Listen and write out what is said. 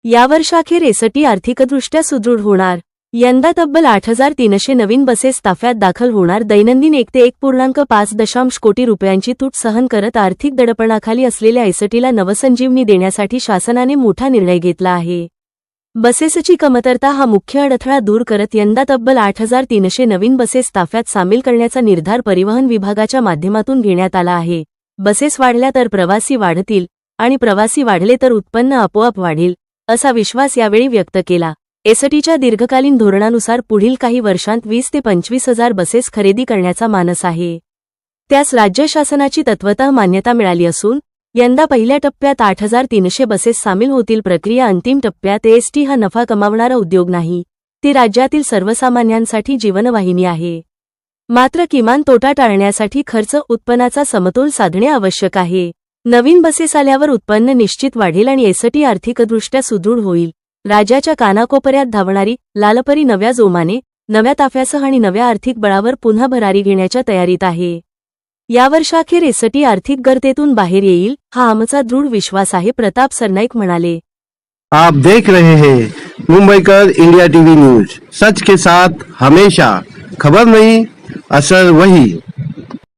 यावर्षाखेर ST आर्थिकदृष्ट्या सुदृढ होणार। यंदा तब्बल 8,300 नवीन बसेस ताफ्यात दाखल होणार। दैनंदिन 1 ते 1.5 कोटी रुपयांची तूट सहन करत आर्थिक दडपणाखाली असलेल्या एसटीला नवसंजीवनी देण्यासाठी शासनाने मोठा निर्णय घेतला आहे। बसेसची कमतरता हा मुख्य अडथळा दूर करत यंदा तब्बल 8,300 नवीन बसेस ताफ्यात सामील करण्याचा निर्धार परिवहन विभागाच्या माध्यमातून घेण्यात आला आहे। बसेस वाढल्या तर प्रवासी वाढतील आणि प्रवासी वाढले तर उत्पन्न आपोआप वाढेल, असा विश्वास यावेळी व्यक्त केला। एसटीच्या दीर्घकालीन धोरणानुसार पुढील काही वर्षांत 20 ते 25,000 बसेस खरेदी करण्याचा मानस आहे। त्यास राज्य शासनाची तत्वतः मान्यता मिळाली असून यंदा पहिल्या टप्प्यात 8,300 बसेस सामील होतील। प्रक्रिया अंतिम टप्प्यात। एसटी हा नफा कमावणारा उद्योग नाही, ती राज्यातील सर्वसामान्यांसाठी जीवनवाहिनी आहे। मात्र किमान तोटा टाळण्यासाठी खर्च उत्पन्नाचा समतोल साधणे आवश्यक आहे। नवीन बसेस आल्यावर उत्पन्न निश्चित वाढेल आणि एसटी आर्थिकदृष्ट्या सुदृढ होईल। राज्याच्या कानाकोपऱ्यात धावणारी लालपरी नव्या जोमाने, नव्या ताफ्यासह आणि नव्या आर्थिक बळावर पुन्हा भरारी घेण्याच्या तयारीत आहे। यावर्षाखेर एसटी आर्थिक गर्तेतून बाहेर येईल, हा आमचा दृढ विश्वास आहे, प्रताप सरनाईक म्हणाले। आप देख रहे हैं मुंबईकर इंडिया टीवी न्यूज, सच के साथ हमेशा, खबर नहीं असर वही।